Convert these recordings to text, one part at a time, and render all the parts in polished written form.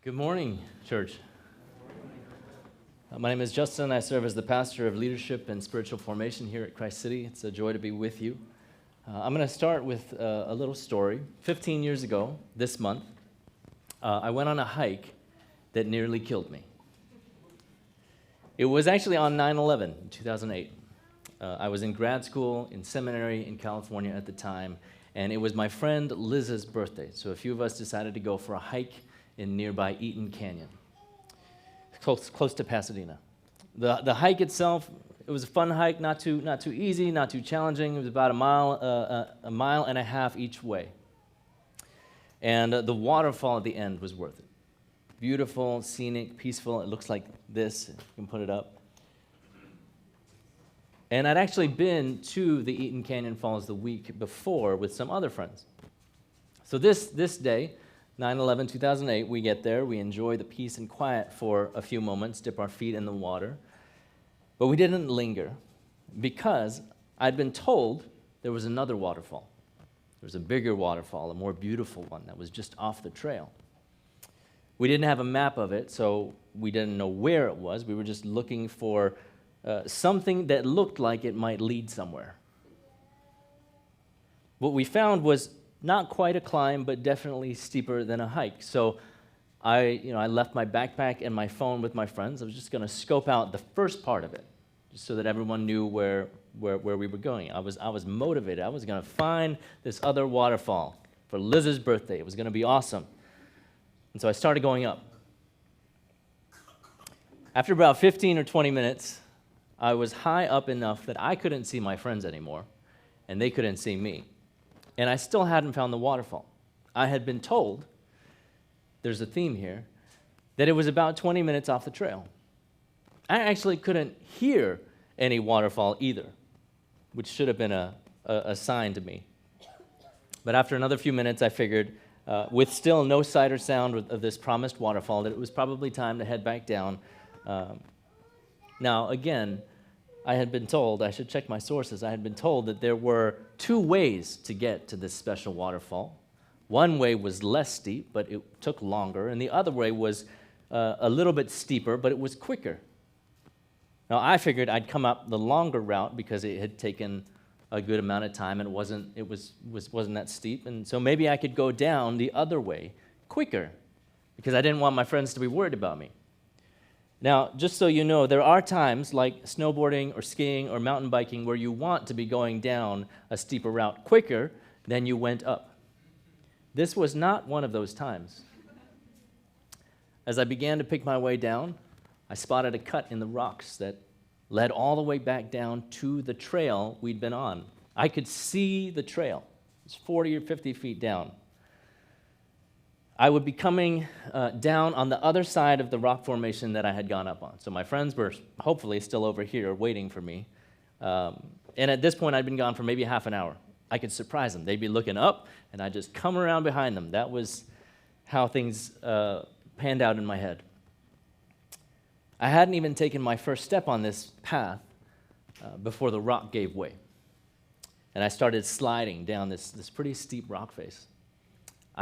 Good morning, church. My name is Justin. I serve as the pastor of leadership and spiritual formation here at Christ City. It's a joy to be with you. I'm going to start with a little story. 15 years ago, this month, I went on a hike that nearly killed me. It was actually on 9/11, 2008. I was in grad school, in seminary in California at the time, and it was my friend Liz's birthday. So a few of us decided to go for a hike in nearby Eaton Canyon, close to Pasadena. The hike itself, it was a fun hike, not too easy, not too challenging. It was about a mile and a half each way. And the waterfall at the end was worth it. Beautiful, scenic, peaceful. It looks like this. You can put it up. And I'd actually been to the Eaton Canyon Falls the week before with some other friends. So this day, 9/11/2008, we get there, we enjoy the peace and quiet for a few moments, dip our feet in the water. But we didn't linger because I'd been told there was another waterfall. There was a bigger waterfall, a more beautiful one that was just off the trail. We didn't have a map of it, so we didn't know where it was. We were just looking for something that looked like it might lead somewhere. What we found was not quite a climb, but definitely steeper than a hike. So I left my backpack and my phone with my friends. I was just going to scope out the first part of it, just so that everyone knew where we were going. I was motivated. I was going to find this other waterfall for Liz's birthday. It was going to be awesome. And so I started going up. After about 15 or 20 minutes, I was high up enough that I couldn't see my friends anymore, and they couldn't see me. And I still hadn't found the waterfall. I had been told, there's a theme here, that it was about 20 minutes off the trail. I actually couldn't hear any waterfall either, which should have been a sign to me. But after another few minutes, I figured, with still no sight or sound of this promised waterfall, that it was probably time to head back down. Now, again, I had been told, I should check my sources, I had been told that there were two ways to get to this special waterfall. One way was less steep, but it took longer, and the other way was a little bit steeper, but it was quicker. Now, I figured I'd come up the longer route because it had taken a good amount of time and it wasn't that steep, and so maybe I could go down the other way quicker because I didn't want my friends to be worried about me. Now, just so you know, there are times like snowboarding or skiing or mountain biking where you want to be going down a steeper route quicker than you went up. This was not one of those times. As I began to pick my way down, I spotted a cut in the rocks that led all the way back down to the trail we'd been on. I could see the trail. It was 40 or 50 feet down. I would be coming down on the other side of the rock formation that I had gone up on. So my friends were hopefully still over here waiting for me. And at this point, I'd been gone for maybe half an hour. I could surprise them. They'd be looking up, and I'd just come around behind them. That was how things panned out in my head. I hadn't even taken my first step on this path before the rock gave way. And I started sliding down this pretty steep rock face.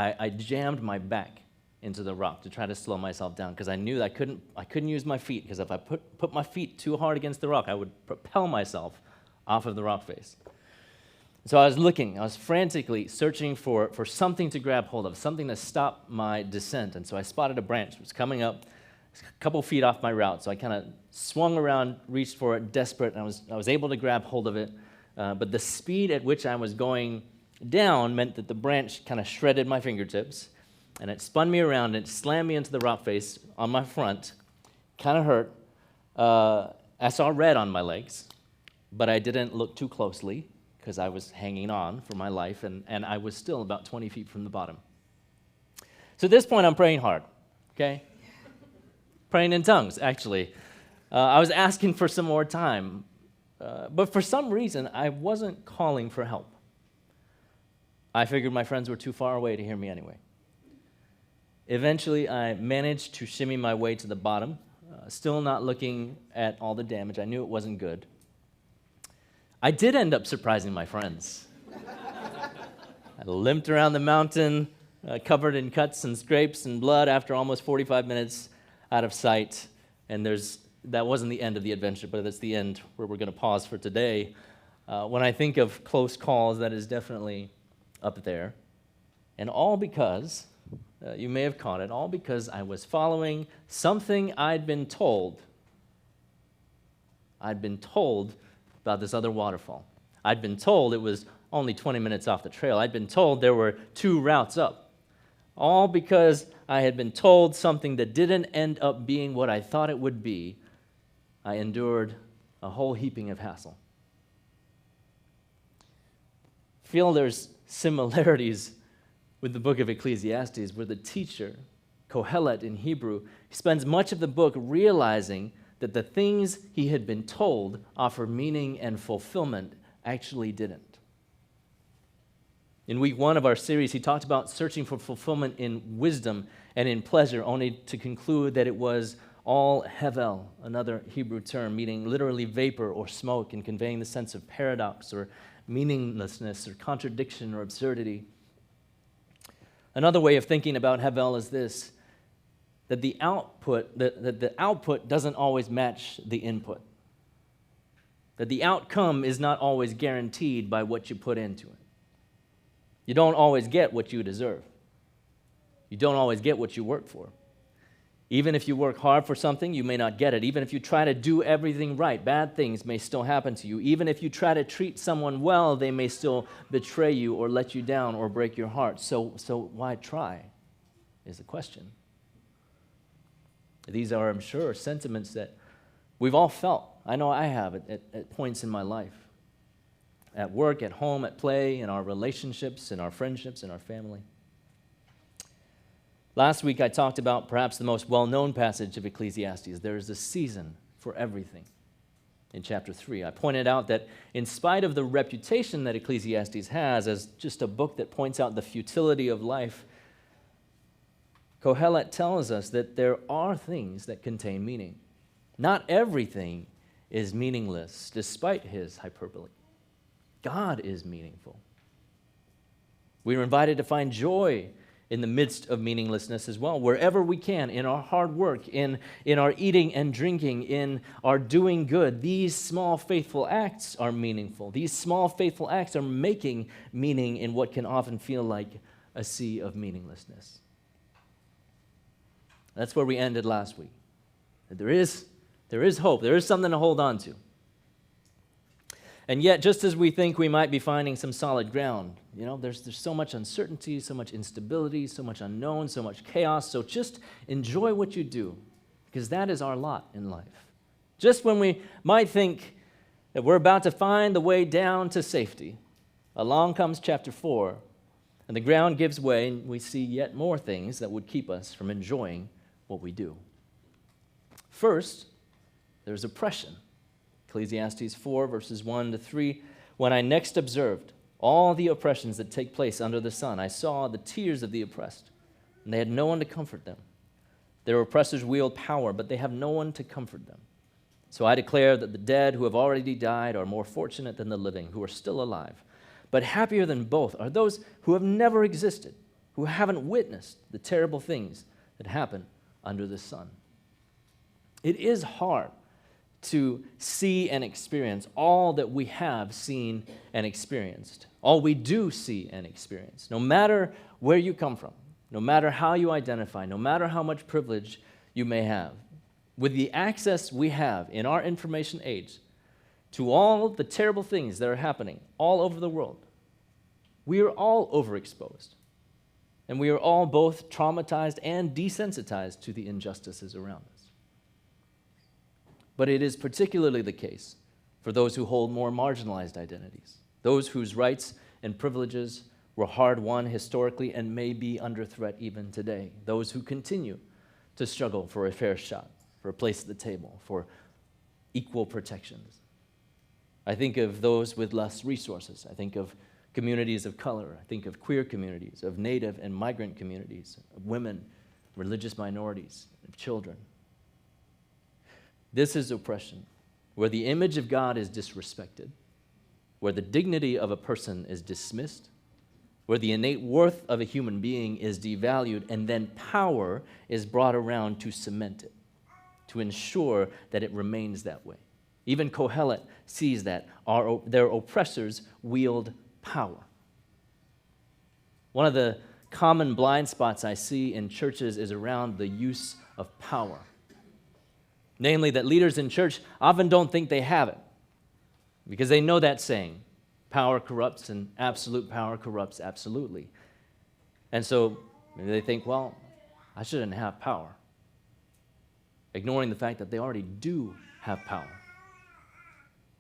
I jammed my back into the rock to try to slow myself down because I knew that I couldn't use my feet because if I put my feet too hard against the rock, I would propel myself off of the rock face. So I was frantically searching for something to grab hold of, something to stop my descent. And so I spotted a branch that was coming up a couple feet off my route. So I kind of swung around, reached for it, desperate, and I was able to grab hold of it. But the speed at which I was going down meant that the branch kind of shredded my fingertips, and it spun me around and it slammed me into the rock face on my front. Kind of hurt. I saw red on my legs, but I didn't look too closely because I was hanging on for my life, and I was still about 20 feet from the bottom. So at this point, I'm praying hard, okay? Praying in tongues, actually. I was asking for some more time, but for some reason, I wasn't calling for help. I figured my friends were too far away to hear me anyway. Eventually, I managed to shimmy my way to the bottom, still not looking at all the damage. I knew it wasn't good. I did end up surprising my friends. I limped around the mountain, covered in cuts and scrapes and blood after almost 45 minutes out of sight. And that wasn't the end of the adventure, but that's the end where we're going to pause for today. When I think of close calls, that is definitely up there. And all because, you may have caught it, all because I was following something I'd been told. I'd been told about this other waterfall. I'd been told it was only 20 minutes off the trail. I'd been told there were 2 routes up. All because I had been told something that didn't end up being what I thought it would be. I endured a whole heaping of hassle. I feel there's similarities with the book of Ecclesiastes, where the teacher, Kohelet in Hebrew, spends much of the book realizing that the things he had been told offer meaning and fulfillment actually didn't. In week 1 of our series, he talked about searching for fulfillment in wisdom and in pleasure, only to conclude that it was all hevel, another Hebrew term meaning literally vapor or smoke and conveying the sense of paradox or meaninglessness or contradiction or absurdity. Another way of thinking about hevel is this, that the output doesn't always match the input. That the outcome is not always guaranteed by what you put into it. You don't always get what you deserve. You don't always get what you work for. Even if you work hard for something, you may not get it. Even if you try to do everything right, bad things may still happen to you. Even if you try to treat someone well, they may still betray you or let you down or break your heart. So why try is the question. These are, I'm sure, sentiments that we've all felt. I know I have at points in my life. At work, at home, at play, in our relationships, in our friendships, in our family. Last week, I talked about perhaps the most well-known passage of Ecclesiastes. There is a season for everything in chapter 3. I pointed out that in spite of the reputation that Ecclesiastes has as just a book that points out the futility of life, Kohelet tells us that there are things that contain meaning. Not everything is meaningless, despite his hyperbole. God is meaningful. We are invited to find joy in the midst of meaninglessness as well, wherever we can, in our hard work, in our eating and drinking, in our doing good. These small faithful acts are meaningful. These small faithful acts are making meaning in what can often feel like a sea of meaninglessness. That's where we ended last week. There is hope. There is something to hold on to. And yet, just as we think we might be finding some solid ground, there's so much uncertainty, so much instability, so much unknown, so much chaos. So just enjoy what you do, because that is our lot in life. Just when we might think that we're about to find the way down to safety, along comes chapter 4, and the ground gives way, and we see yet more things that would keep us from enjoying what we do. First, there's oppression. Ecclesiastes 4, verses 1 to 3, when I next observed all the oppressions that take place under the sun, I saw the tears of the oppressed, and they had no one to comfort them. Their oppressors wield power, but they have no one to comfort them. So I declare that the dead who have already died are more fortunate than the living who are still alive. But happier than both are those who have never existed, who haven't witnessed the terrible things that happen under the sun. It is hard to see and experience all that we have seen and experienced, all we do see and experience, no matter where you come from, no matter how you identify, no matter how much privilege you may have. With the access we have in our information age to all the terrible things that are happening all over the world, we are all overexposed, and we are all both traumatized and desensitized to the injustices around us. But it is particularly the case for those who hold more marginalized identities, those whose rights and privileges were hard-won historically and may be under threat even today, those who continue to struggle for a fair shot, for a place at the table, for equal protections. I think of those with less resources. I think of communities of color. I think of queer communities, of Native and migrant communities, of women, religious minorities, of children. This is oppression, where the image of God is disrespected, where the dignity of a person is dismissed, where the innate worth of a human being is devalued, and then power is brought around to cement it, to ensure that it remains that way. Even Kohelet sees that their oppressors wield power. One of the common blind spots I see in churches is around the use of power. Namely, that leaders in church often don't think they have it, because they know that saying, power corrupts and absolute power corrupts absolutely. And so maybe they think, well, I shouldn't have power, ignoring the fact that they already do have power.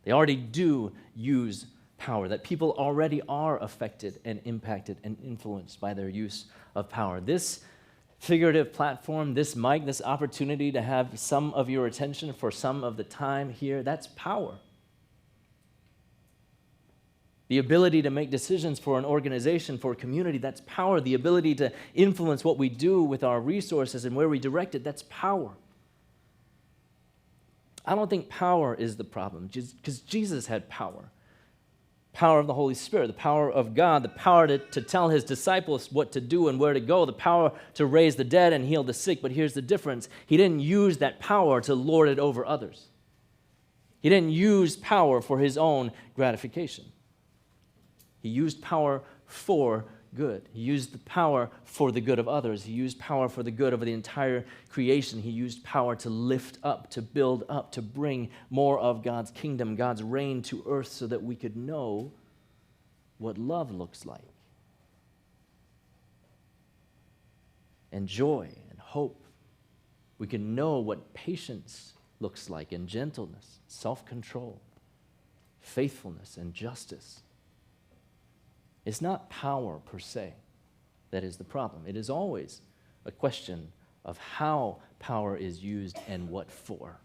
They already do use power, that people already are affected and impacted and influenced by their use of power. This figurative platform, this mic, this opportunity to have some of your attention for some of the time here, that's power. The ability to make decisions for an organization, for a community, that's power. The ability to influence what we do with our resources and where we direct it, that's power. I don't think power is the problem, because Jesus had power. Power of the Holy Spirit, the power of God, the power to tell his disciples what to do and where to go, the power to raise the dead and heal the sick. But here's the difference. He didn't use that power to lord it over others. He didn't use power for his own gratification. He used power for good. He used the power for the good of others. He used power for the good of the entire creation. He used power to lift up, to build up, to bring more of God's kingdom, God's reign to earth so that we could know what love looks like. And joy and hope. We can know what patience looks like, and gentleness, self-control, faithfulness, and justice. It's not power per se that is the problem. It is always a question of how power is used and what for.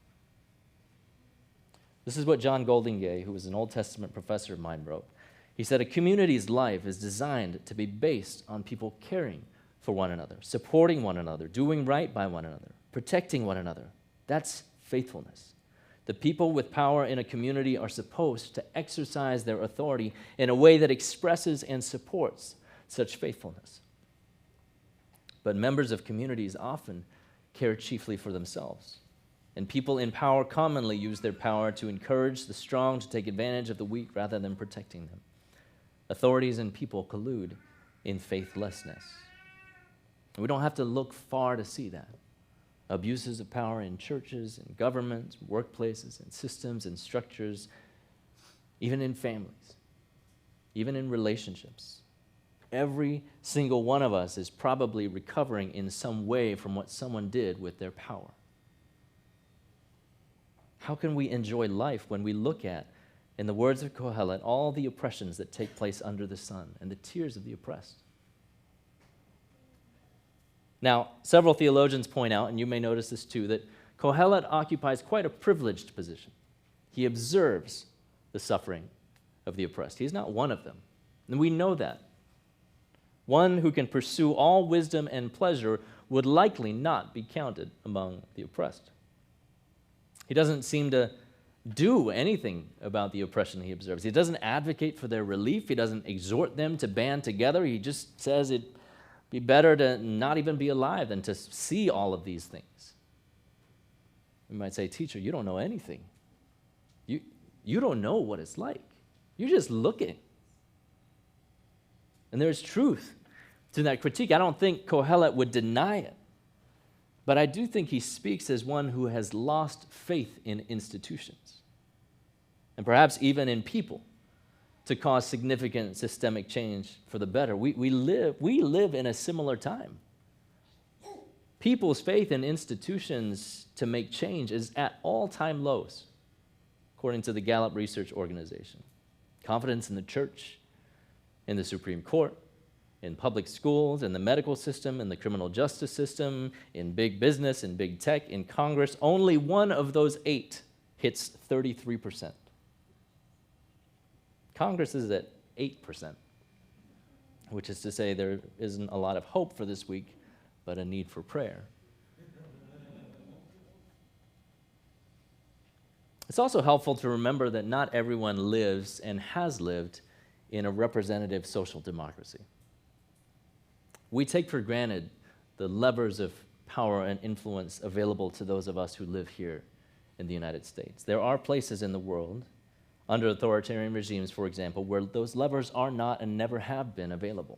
This is what John Goldingay, who was an Old Testament professor of mine, wrote. He said, a community's life is designed to be based on people caring for one another, supporting one another, doing right by one another, protecting one another. That's faithfulness. The people with power in a community are supposed to exercise their authority in a way that expresses and supports such faithfulness. But members of communities often care chiefly for themselves. And people in power commonly use their power to encourage the strong to take advantage of the weak rather than protecting them. Authorities and people collude in faithlessness. We don't have to look far to see that. Abuses of power in churches and governments, workplaces and systems and structures, even in families, even in relationships. Every single one of us is probably recovering in some way from what someone did with their power. How can we enjoy life when we look at, in the words of Kohelet, all the oppressions that take place under the sun and the tears of the oppressed? Now, several theologians point out, and you may notice this too, that Kohelet occupies quite a privileged position. He observes the suffering of the oppressed. He's not one of them, and we know that. One who can pursue all wisdom and pleasure would likely not be counted among the oppressed. He doesn't seem to do anything about the oppression he observes. He doesn't advocate for their relief. He doesn't exhort them to band together. He just says it'd be better to not even be alive than to see all of these things. We might say, teacher, you don't know anything. You don't know what it's like. You're just looking. And there's truth to that critique. I don't think Kohelet would deny it. But I do think he speaks as one who has lost faith in institutions, and perhaps even in people, to cause significant systemic change for the better. We live in a similar time. People's faith in institutions to make change is at all-time lows, according to the Gallup Research Organization. Confidence in the church, in the Supreme Court, in public schools, in the medical system, in the criminal justice system, in big business, in big tech, in Congress, only one of those 8 hits 33%. Congress is at 8%, which is to say there isn't a lot of hope for this week, but a need for prayer. It's also helpful to remember that not everyone lives and has lived in a representative social democracy. We take for granted the levers of power and influence available to those of us who live here in the United States. There are places in the world, under authoritarian regimes, for example, where those levers are not and never have been available.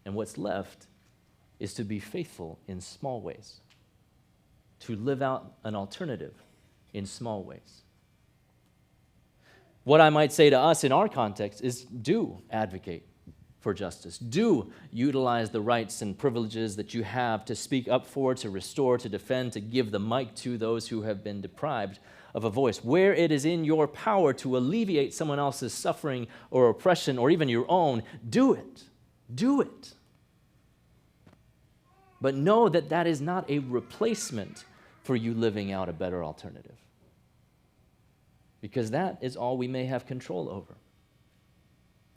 And what's left is to be faithful in small ways, to live out an alternative in small ways. What I might say to us in our context is do advocate for justice. Do utilize the rights and privileges that you have to speak up for, to restore, to defend, to give the mic to those who have been deprived of a voice. Where it is in your power to alleviate someone else's suffering or oppression or even your own, do it. Do it. But know that that is not a replacement for you living out a better alternative. Because that is all we may have control over.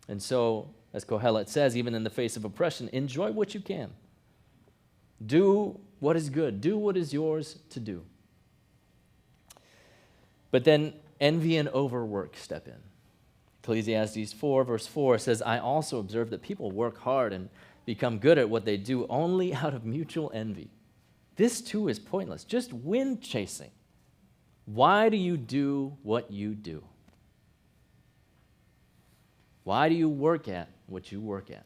And so, as Kohelet says, even in the face of oppression, enjoy what you can. Do what is good. Do what is yours to do. But then envy and overwork step in. Ecclesiastes 4, verse 4 says, I also observe that people work hard and become good at what they do only out of mutual envy. This too is pointless, just wind chasing. Why do you do what you do? Why do you work at what you work at?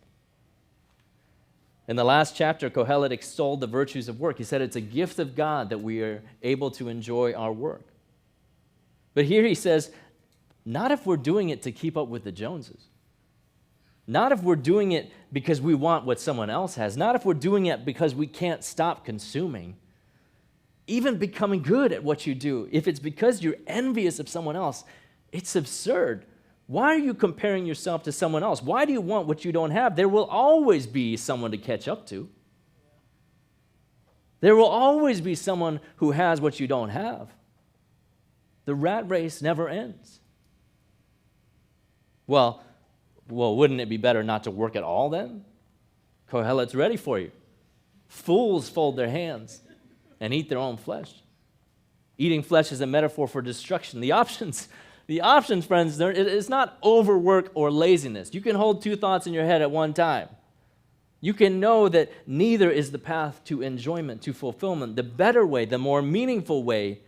In the last chapter, Kohelet extolled the virtues of work. He said it's a gift of God that we are able to enjoy our work. But here he says, not if we're doing it to keep up with the Joneses. Not if we're doing it because we want what someone else has. Not if we're doing it because we can't stop consuming. Even becoming good at what you do. If it's because you're envious of someone else, it's absurd. Why are you comparing yourself to someone else? Why do you want what you don't have? There will always be someone to catch up to. There will always be someone who has what you don't have. The rat race never ends. Well, wouldn't it be better not to work at all then? Kohelet's ready for you. Fools fold their hands and eat their own flesh. Eating flesh is a metaphor for destruction. The options, friends, it's not overwork or laziness. You can hold two thoughts in your head at one time. You can know that neither is the path to enjoyment, to fulfillment. The better way, the more meaningful way,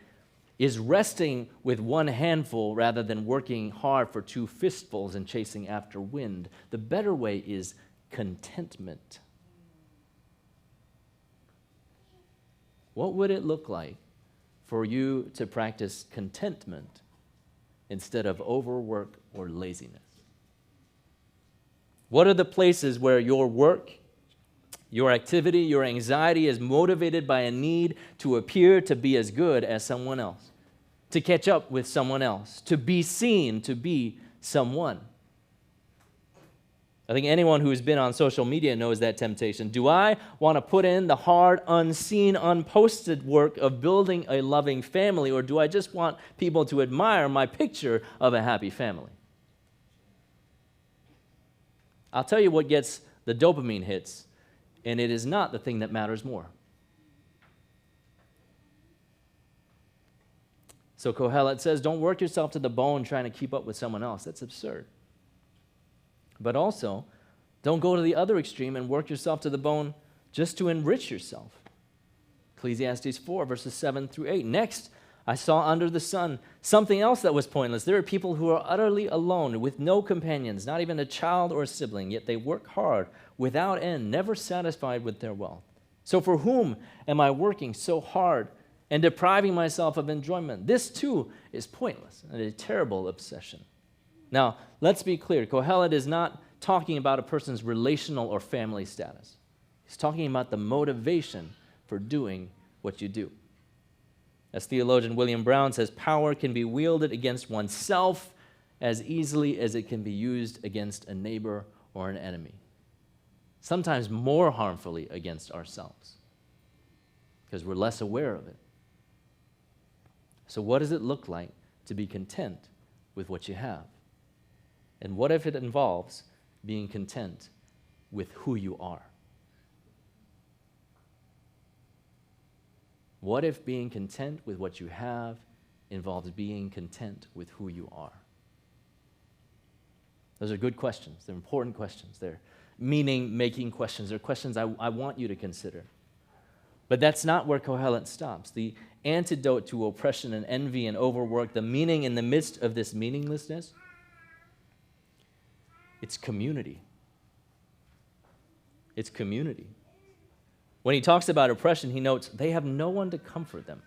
is resting with one handful rather than working hard for two fistfuls and chasing after wind. The better way is contentment. What would it look like for you to practice contentment instead of overwork or laziness? What are the places where your work, your activity, your anxiety is motivated by a need to appear to be as good as someone else, to catch up with someone else, to be seen to be someone? I think anyone who's been on social media knows that temptation. Do I want to put in the hard, unseen, unposted work of building a loving family, or do I just want people to admire my picture of a happy family? I'll tell you what gets the dopamine hits, and it is not the thing that matters more. So Kohelet says, don't work yourself to the bone trying to keep up with someone else. That's absurd. But also, don't go to the other extreme and work yourself to the bone just to enrich yourself. Ecclesiastes 4, verses 7 through 8. Next, I saw under the sun something else that was pointless. There are people who are utterly alone, with no companions, not even a child or a sibling, yet they work hard, without end, never satisfied with their wealth. So for whom am I working so hard and depriving myself of enjoyment? This too is pointless and a terrible obsession. Now, let's be clear. Kohelet is not talking about a person's relational or family status. He's talking about the motivation for doing what you do. As theologian William Brown says, power can be wielded against oneself as easily as it can be used against a neighbor or an enemy. Sometimes more harmfully against ourselves, because we're less aware of it. So what does it look like to be content with what you have? And what if it involves being content with who you are? What if being content with what you have involves being content with who you are? Those are good questions. They're important questions. They're meaning making questions. They're questions I want you to consider. But that's not where Kohelet stops. The antidote to oppression and envy and overwork, the meaning in the midst of this meaninglessness, it's community. It's community. When he talks about oppression, he notes they have no one to comfort them.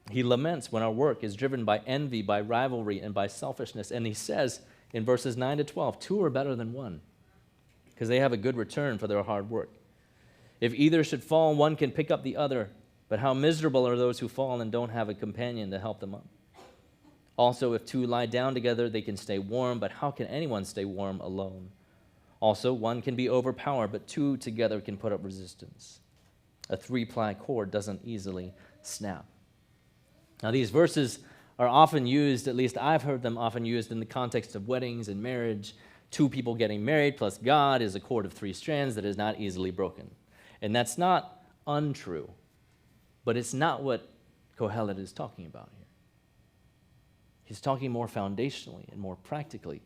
He laments when our work is driven by envy, by rivalry, and by selfishness. And he says in verses 9 to 12, 2 are better than 1 because they have a good return for their hard work. If either should fall, one can pick up the other. But how miserable are those who fall and don't have a companion to help them up. Also, if 2 lie down together, they can stay warm. But how can anyone stay warm alone? Also, 1 can be overpowered, but 2 together can put up resistance. A 3-ply cord doesn't easily snap. Now, these verses are often used, at least I've heard them often used in the context of weddings and marriage. 2 people getting married plus God is a cord of 3 strands that is not easily broken. And that's not untrue, but it's not what Kohelet is talking about here. He's talking more foundationally and more practically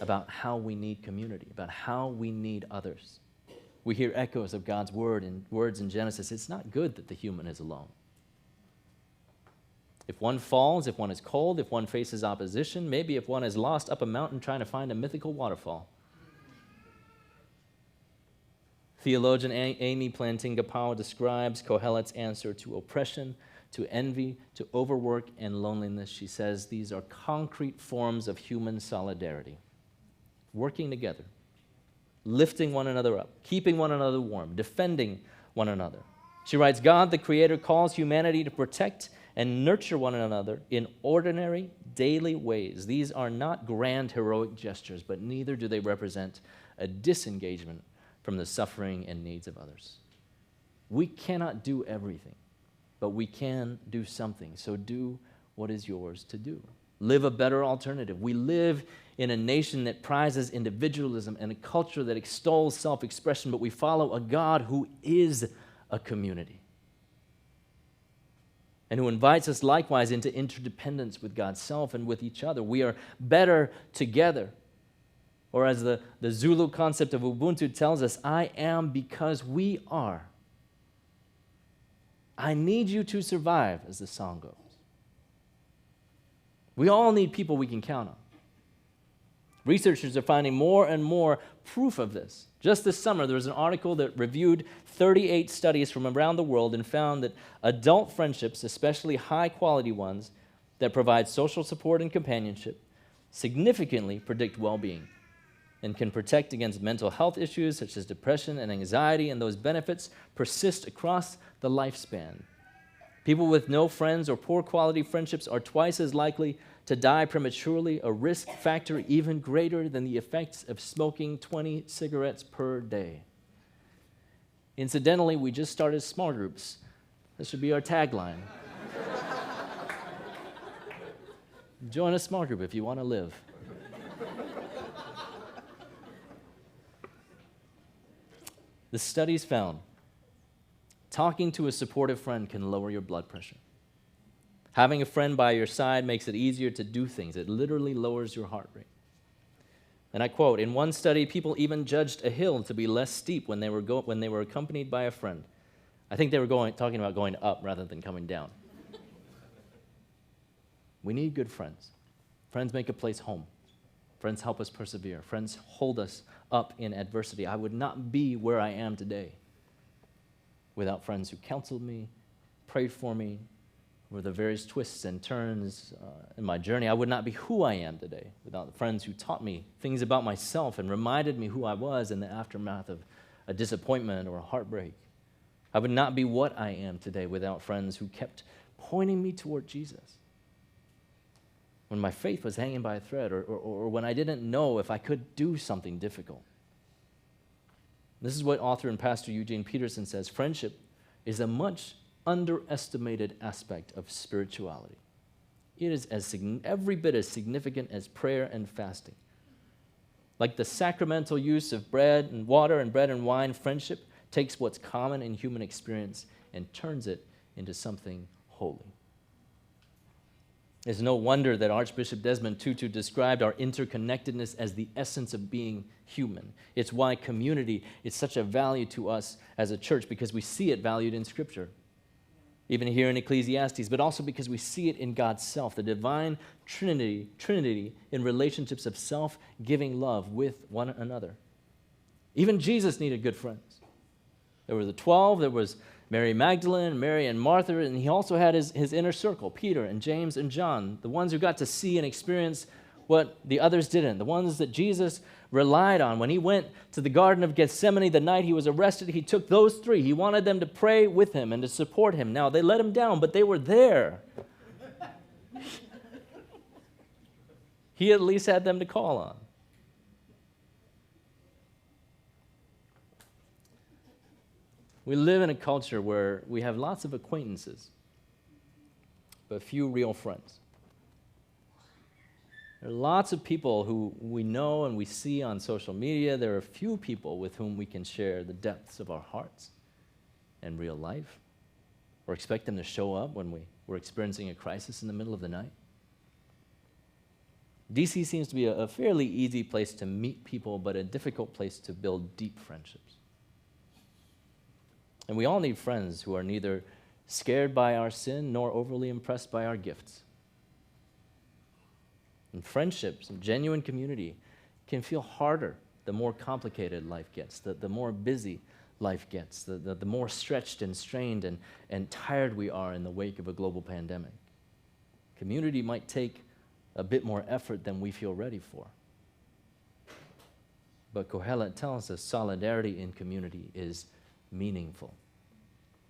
about how we need community, about how we need others. We hear echoes of God's words in Genesis. It's not good that the human is alone. If one falls, if one is cold, if one faces opposition, maybe if one is lost up a mountain trying to find a mythical waterfall. Theologian Amy Plantinga-Powell describes Kohelet's answer to oppression, to envy, to overwork, and loneliness. She says these are concrete forms of human solidarity. Working together, lifting one another up, keeping one another warm, defending one another. She writes, God, the Creator, calls humanity to protect and nurture one another in ordinary, daily ways. These are not grand, heroic gestures, but neither do they represent a disengagement from the suffering and needs of others. We cannot do everything, but we can do something. So do what is yours to do. Live a better alternative. We live in a nation that prizes individualism and a culture that extols self-expression, but we follow a God who is a community and who invites us likewise into interdependence with God's self and with each other. We are better together. Or as the Zulu concept of Ubuntu tells us, I am because we are. I need you to survive, as the song goes. We all need people we can count on. Researchers are finding more and more proof of this. Just this summer, there was an article that reviewed 38 studies from around the world and found that adult friendships, especially high-quality ones that provide social support and companionship, significantly predict well-being and can protect against mental health issues such as depression and anxiety, and those benefits persist across the lifespan. People with no friends or poor quality friendships are twice as likely to die prematurely, a risk factor even greater than the effects of smoking 20 cigarettes per day. Incidentally, we just started small groups. That should be our tagline. Join a small group if you want to live. The studies found talking to a supportive friend can lower your blood pressure. Having a friend by your side makes it easier to do things. It literally lowers your heart rate. And I quote, in one study, people even judged a hill to be less steep when they were accompanied by a friend. I think they were talking about going up rather than coming down. We need good friends. Friends make a place home. Friends help us persevere. Friends hold us up in adversity. I would not be where I am today without friends who counseled me, prayed for me, over the various twists and turns in my journey. I would not be who I am today without the friends who taught me things about myself and reminded me who I was in the aftermath of a disappointment or a heartbreak. I would not be what I am today without friends who kept pointing me toward Jesus when my faith was hanging by a thread, or when I didn't know if I could do something difficult. This is what author and pastor Eugene Peterson says: friendship is a much underestimated aspect of spirituality. It is every bit as significant as prayer and fasting. Like the sacramental use of bread and water and bread and wine, friendship takes what's common in human experience and turns it into something holy. It's no wonder that Archbishop Desmond Tutu described our interconnectedness as the essence of being human. It's why community is such a value to us as a church, because we see it valued in Scripture, even here in Ecclesiastes, but also because we see it in God's self, the divine Trinity in relationships of self-giving love with one another. Even Jesus needed good friends. There were the 12, there was Mary Magdalene, Mary and Martha, and he also had his inner circle, Peter and James and John, the ones who got to see and experience what the others didn't, the ones that Jesus relied on. When he went to the Garden of Gethsemane the night he was arrested, he took those three. He wanted them to pray with him and to support him. Now, they let him down, but they were there. He at least had them to call on. We live in a culture where we have lots of acquaintances, but few real friends. There are lots of people who we know and we see on social media. There are few people with whom we can share the depths of our hearts and real life, or expect them to show up when we're experiencing a crisis in the middle of the night. DC seems to be a fairly easy place to meet people, but a difficult place to build deep friendships. And we all need friends who are neither scared by our sin nor overly impressed by our gifts. And friendships and genuine community can feel harder the more complicated life gets, the more busy life gets, the more stretched and strained and tired we are in the wake of a global pandemic. Community might take a bit more effort than we feel ready for. But Kohelet tells us solidarity in community is meaningful.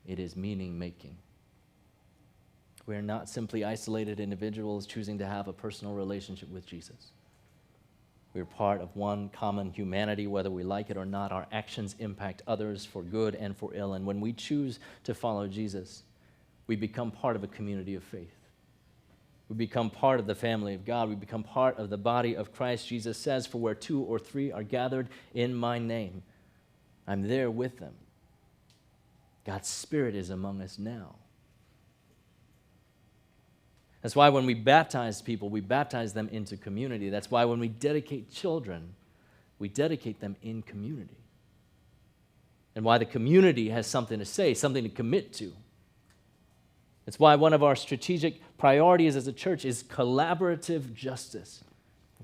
It is meaning-making. We are not simply isolated individuals choosing to have a personal relationship with Jesus. We are part of one common humanity, whether we like it or not. Our actions impact others for good and for ill. And when we choose to follow Jesus, we become part of a community of faith. We become part of the family of God. We become part of the body of Christ. Jesus says, "For where 2 or 3 are gathered in my name, I'm there with them." God's Spirit is among us now. That's why when we baptize people, we baptize them into community. That's why when we dedicate children, we dedicate them in community. And why the community has something to say, something to commit to. It's why one of our strategic priorities as a church is collaborative justice,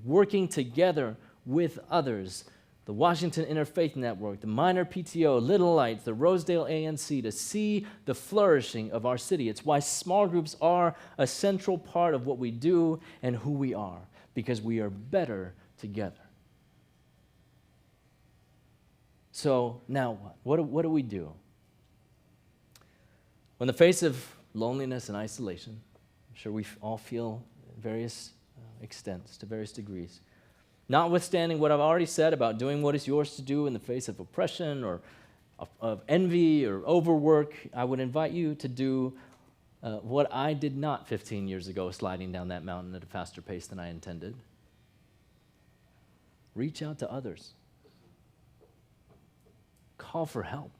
working together with others, the Washington Interfaith Network, the Minor PTO, Little Lights, the Rosedale ANC, to see the flourishing of our city. It's why small groups are a central part of what we do and who we are, because we are better together. So now what? What do we do? In the face of loneliness and isolation, I'm sure we all feel various extents, to various degrees. Notwithstanding what I've already said about doing what is yours to do in the face of oppression or of envy or overwork, I would invite you to do what I did not 15 years ago, sliding down that mountain at a faster pace than I intended. Reach out to others. Call for help.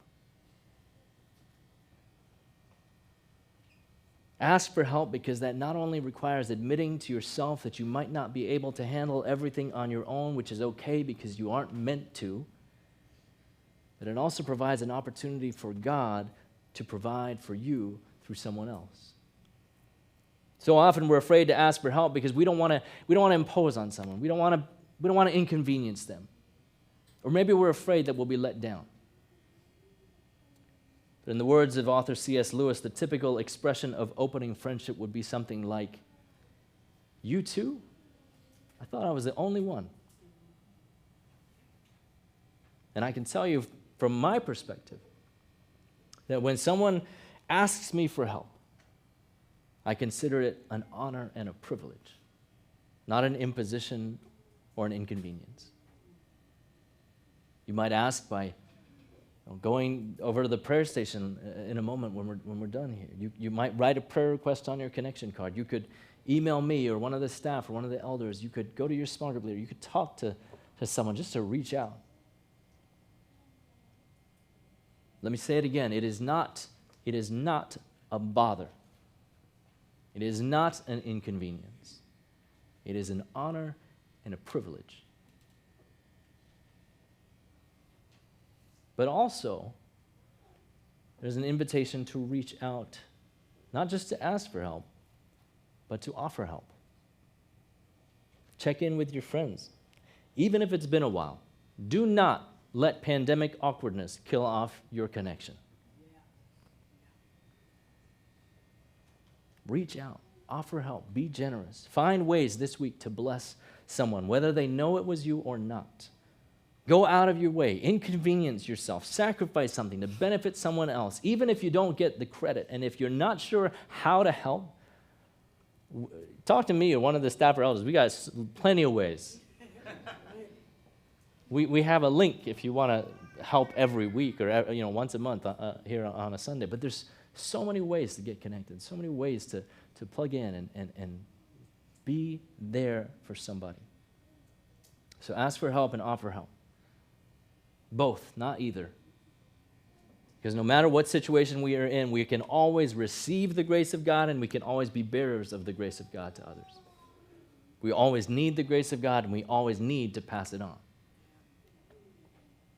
Ask for help, because that not only requires admitting to yourself that you might not be able to handle everything on your own, which is okay because you aren't meant to, but it also provides an opportunity for God to provide for you through someone else. So often we're afraid to ask for help because we don't want to impose on someone. We don't want to inconvenience them. Or maybe we're afraid that we'll be let down. But in the words of author C.S. Lewis, the typical expression of opening friendship would be something like, "You too? I thought I was the only one." And I can tell you from my perspective that when someone asks me for help, I consider it an honor and a privilege, not an imposition or an inconvenience. You might ask by going over to the prayer station in a moment when we're done here. You might write a prayer request on your connection card. You could email me or one of the staff or one of the elders. You could go to your small group leader. You could talk to someone just to reach out. Let me say it again. It is not a bother. It is not an inconvenience. It is an honor and a privilege. But also, there's an invitation to reach out, not just to ask for help, but to offer help. Check in with your friends, even if it's been a while. Do not let pandemic awkwardness kill off your connection. Reach out, offer help, be generous. Find ways this week to bless someone, whether they know it was you or not. Go out of your way, inconvenience yourself, sacrifice something to benefit someone else, even if you don't get the credit. And if you're not sure how to help, talk to me or one of the staff or elders. We got plenty of ways. We have a link if you want to help every week or once a month here on a Sunday. But there's so many ways to get connected, so many ways to plug in and be there for somebody. So ask for help and offer help. Both, not either. Because no matter what situation we are in, we can always receive the grace of God and we can always be bearers of the grace of God to others. We always need the grace of God and we always need to pass it on.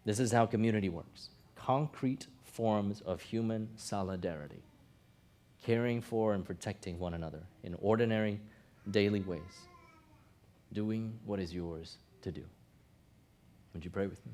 This is how community works. Concrete forms of human solidarity, caring for and protecting one another in ordinary, daily ways, doing what is yours to do. Would you pray with me?